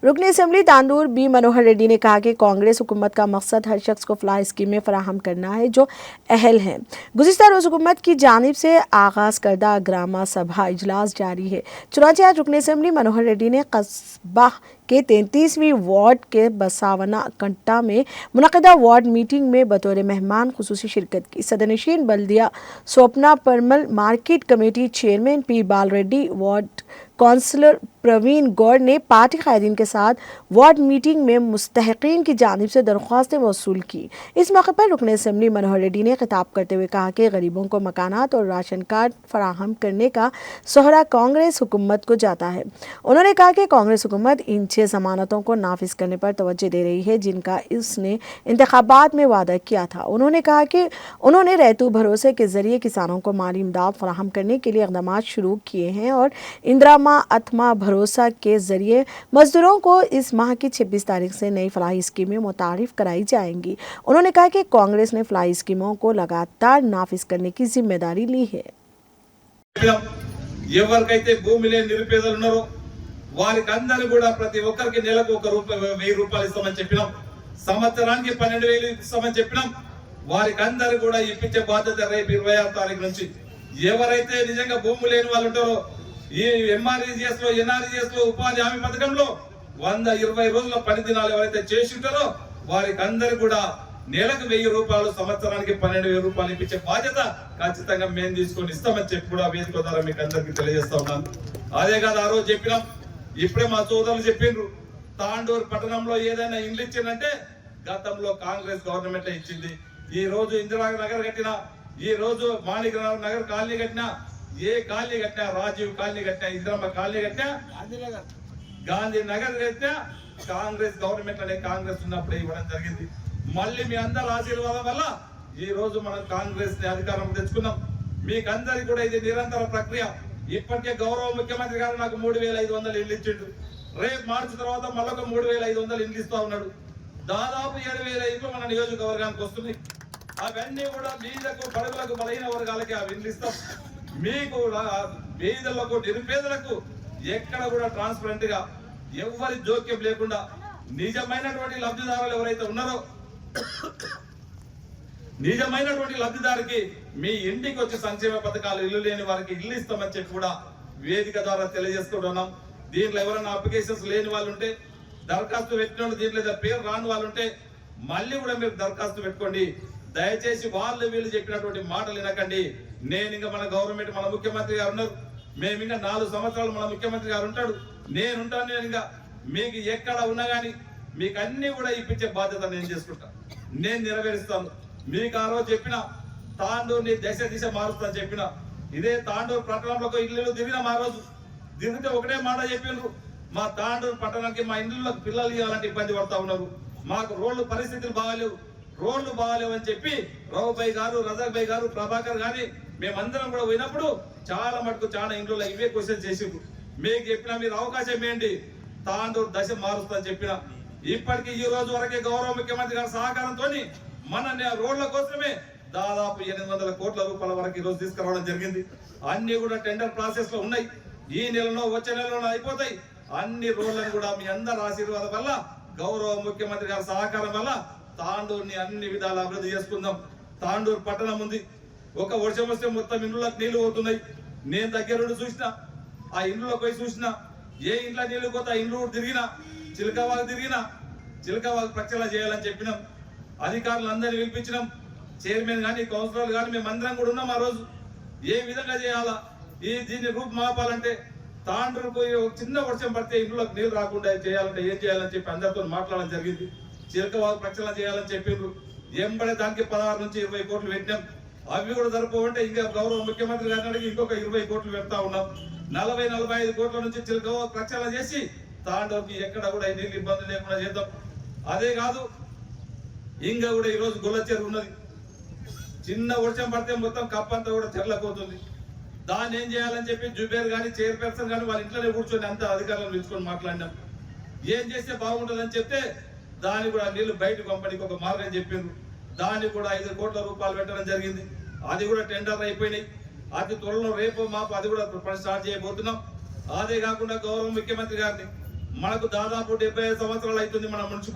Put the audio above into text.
रुकन assembly Tandur B मनोहर रेड्डी ने कहा कि कांग्रेस हुकूमत का मकसद हर शख्स को फलाह स्कीमें फराहम करना है जो अहल हैं। गुज़िश्ता रोज़ हुकूमत की जानिब से आगाज़ करदा ग्रामा सभा इजलास जारी है। चुनांचे आज रुकन असम्बली मनोहर रेड्डी ने कस्बा के 33वीं वार्ड के बसावना कंटा में मुनक़दा वार्ड मीटिंग में बतौर मेहमान खुसूसी शिरकत की। सदरनशीन बल्दिया स्वप्ना परमल, मार्केट कमेटी चेयरमैन पी बाल रेड्डी, वार्ड काउंसलर प्रवीण गौड़ ने पार्टी कायदीन के साथ वार्ड मीटिंग में मुस्तहक़ीन की जानिब से दरख्वास्तें वसूल की। इस मौके पर रुकन असम्बली मनोहर रेड्डी ने खिताब करते हुए कहा कि गरीबों को मकानात और राशन कार्ड फराहम करने का सोहरा कांग्रेस हुकूमत को जाता है। उन्होंने कहा कि कांग्रेस हुकूमत इन 6 ज़मानतों को नाफिज करने पर तवज्जो दे रही है जिनका इसने इंतखाबात में वादा किया था। उन्होंने कहा कि उन्होंने रैतू भरोसे के जरिए किसानों को माली इमदाद फराहम करने के लिए इक़दाम शुरू किए हैं और इंदिरा आत्मा भरोसा के जरिए मजदूरों को इस माह की 26 तारीख से नई फलाही स्कीमें मुतारिफ कराई जाएंगी। उन्होंने कहा कि कांग्रेस ने फलाही स्कीमों को लगातार नाफिज करने की जिम्मेदारी ली है। ఎవరికైతే భూమి లేని నిరుపేదలు ఉన్నారో వారికి అందరూ కూడా ప్రతి ఒక్కరికి నెలకు ₹1000 ఇస్తామని చెప్పినాం। సంవత్సరానికి 12,000 ఇస్తామని చెప్పినాం। వారికి అందరూ కూడా ఇప్పించే బాధ్యత రేపు 26 తారీఖు నుంచి ఎవరైతే నిజంగా భూమి లేని వాళ్ళు ఉంటారో ఈ ఎంఆర్ఈజీఎస్ లో ఎన్ఆర్ఈజీఎస్ లో ఉపాధి హామీ పథకంలో 120 రోజుల పని దినాలు ఎవరైతే చేసి ఉంటారో వారికి అందరూ కూడా నెలకు ₹1000 సంవత్సరానికి ₹12,000 ఇప్పించే బాధ్యత ఖచ్చితంగా మేము తీసుకొని ఇస్తామని చెప్పి కూడా వేదిక ద్వారా మీకు అందరికీ తెలియజేస్తా ఉన్నాను। అదే కాదు ఆ రోజు చెప్పినాం, ఇప్పుడే మా సోదరులు చెప్పిండ్రు తాండూరు పట్టణంలో ఏదైనా ఇండ్లు ఇచ్చిందంటే గతంలో కాంగ్రెస్ గవర్నమెంట్ ఇచ్చింది। ఈ రోజు ఇందిరా నగర్ కట్టినా, ఈ రోజు మాణిక్ నగర్ కాలనీ కట్టినా, ఏ కాలనీ కట్టినా, రాజీవ్ కాలనీ కట్టినా, ఇందిరమ్మ కాలనీ కట్టినా, గాంధీ నగర్ కట్టినా కాంగ్రెస్ గవర్నమెంట్ అనే కాంగ్రెస్ ఉన్నప్పుడే ఇవ్వడం జరిగింది। మళ్ళీ మీ అందరి ఆశీర్వాదం వల్ల ఈ రోజు మనం కాంగ్రెస్ ని అధికారం తెచ్చుకున్నాం। మీకందరికి కూడా ఇది నిరంతర ప్రక్రియ। ఇప్పటికే గౌరవ ముఖ్యమంత్రి గారు నాకు 3,500 ఇల్లు ఇచ్చిండు। రేపు మార్చి తర్వాత మళ్ళొక 3,500 ఇల్లు ఇస్తా ఉన్నాడు। దాదాపు 7,000 ఇల్లు మన నియోజకవర్గానికి వస్తుంది। అవన్నీ కూడా బీదకు బడుగులకు బలహీన వర్గాలకి ఆ ఇల్లు ఇస్తాం। మీకు పేదలకు నిరుపేదలకు ఎక్కడ కూడా ట్రాన్స్పరెంట్ గా ఎవరి జోక్యం లేకుండా నిజమైనటువంటి లబ్ధిదారులు ఎవరైతే ఉన్నారో నిజమైనటువంటి లబ్ధిదారికి మీ ఇంటికి వచ్చి సంక్షేమ పథకాలు ఇల్లు లేని వారికి ఇల్లు ఇస్తామని చెప్పి కూడా వేదిక ద్వారా తెలియజేస్తున్నాం। దీంట్లో ఎవరైనా అప్లికేషన్స్ లేని వాళ్ళు ఉంటే దరఖాస్తు పెట్టిన దీంట్లో పేరు రాని వాళ్ళు ఉంటే మళ్ళీ కూడా మీరు దరఖాస్తు పెట్టుకోండి। దయచేసి వాళ్ళు వీళ్ళు చెప్పినటువంటి మాటలు వినకండి। నేను ఇంకా మన గవర్నమెంట్ మన ముఖ్యమంత్రి గారు ఉన్నారు, మేము ఇంకా 4 సంవత్సరాలు మన ముఖ్యమంత్రి గారు ఉంటాడు, నేనుంటాను। నేను ఇంకా మీకు ఎక్కడ ఉన్నా కానీ మీకు అన్ని కూడా ఇప్పించే బాధ్యత నేను చేసుకుంటా, నేను నెరవేరుస్తాను। మీకు ఆ రోజు చెప్పిన తాండూరుని దిశ మారుస్తాను చెప్పిన, ఇదే తాండూరు పట్టణంలో ఇల్లు తిరిగినాం। ఆ రోజు తిరిగితే ఒకటే మాట చెప్పిండ్రు, మా తాండూరు పట్టణానికి మా ఇండ్లలో పిల్లలు ఇవ్వాలంటే ఇబ్బంది పడతా ఉన్నారు, మాకు రోడ్లు పరిస్థితులు బాగాలేవు, రోడ్లు బాగాలేవు అని చెప్పి రావుబాయి గారు, రజాక్ భాయ్ గారు, ప్రభాకర్ గాని మేమందరం కూడా పోయినప్పుడు చాలా మటుకు చాలా ఇంట్లో ఇవే క్వశ్చన్ చేసిండ్రు। మీకు చెప్పినా మీరు అవకాశం ఇవ్వండి, తాండూరు దశ మారుస్తాను చెప్పిన। ఇప్పటికీ ఈ రోజు వరకే గౌరవ ముఖ్యమంత్రి గారి సహకారంతో మన రోడ్ల కోసమే దాదాపు ₹800 కోట్ల వరకు ఈ రోజు తీసుకురావడం జరిగింది। అన్ని కూడా టెండర్ ప్రాసెస్ లో ఉన్నాయి, ఈ నెలలో వచ్చే నెలలో అయిపోతాయి। అన్ని రోడ్లను కూడా మీ అందరి ఆశీర్వాదం వల్ల గౌరవ ముఖ్యమంత్రి గారి సహకారం వల్ల తాండూరుని అన్ని విధాలు అభివృద్ధి చేసుకుందాం। తాండూరు పట్టణం ఉంది, ఒక వర్షం వస్తే మొత్తం ఇండ్లకు నీళ్లు పోతున్నాయి। నేను దగ్గరుండి చూసిన, ఆ ఇండ్లలో పోయి చూసిన, ఏ ఇంట్లో నీళ్లు పోతా ఇండ్లు తిరిగినా, చిలకవాగు తిరిగినా, చిలకవాగు ప్రక్షాళన చేయాలని చెప్పినాం। అధికారులందరినీ పిలిపించినాం, చైర్మన్ కానీ కౌన్సిలర్లు కానీ మేమందరం కూడా ఉన్నాం। ఆ రోజు ఏ విధంగా చేయాలా, దీన్ని రూపు మాపాలంటే తాండ్రుకు చిన్న వర్షం పడితే ఇంట్లోకి నీళ్ళు రాకుండా చేయాలంటే ఏం చేయాలని చెప్పి అందరితో మాట్లాడడం జరిగింది। చిలకవాగు ప్రక్షాళన చేయాలని చెప్పిండ్రు, ఎంబడే దానికి 16 నుంచి 20 కోట్లు పెట్టినాం। అవి కూడా సరిపోవంటే ఇంకా గౌరవ ముఖ్యమంత్రి గారిని అడిగి ఇంకొక 20 కోట్లు పెడతా ఉన్నాం। 40-45 కోట్ల నుంచి చిలకవాగు ప్రక్షాళన చేసి తాండూరుకి ఎక్కడ కూడా నీళ్ళు ఇబ్బంది లేకుండా చేద్దాం। అదే కాదు, ఇంకా కూడా ఈరోజు గొల్ల చెరువు ఉన్నది, చిన్న వర్షం పడితే మొత్తం కప్పంతా కూడా చెర్లపోతుంది। దాన్ని ఏం చేయాలని చెప్పి జుబేర్ కానీ చైర్పర్సన్ కానీ వాళ్ళ ఇంట్లోనే కూర్చొని అంత అధికారులను పిలుచుకొని మాట్లాడినాం। ఏం చేస్తే బాగుంటుందని చెప్తే దాన్ని కూడా నీళ్లు బయటకు పంపడానికి ఒక మార్గం చెప్పిండ్రు, దానికి కూడా ₹5 కోట్ల పెట్టడం జరిగింది। అది కూడా టెండర్ అయిపోయినాయి, అతి త్వరలో రేపు మాపు అది కూడా స్టార్ట్ చేయబోతున్నాం। అదే కాకుండా గౌరవ ముఖ్యమంత్రి గారిని మనకు దాదాపు 75 సంవత్సరాలు అవుతుంది మన మున్సిపల్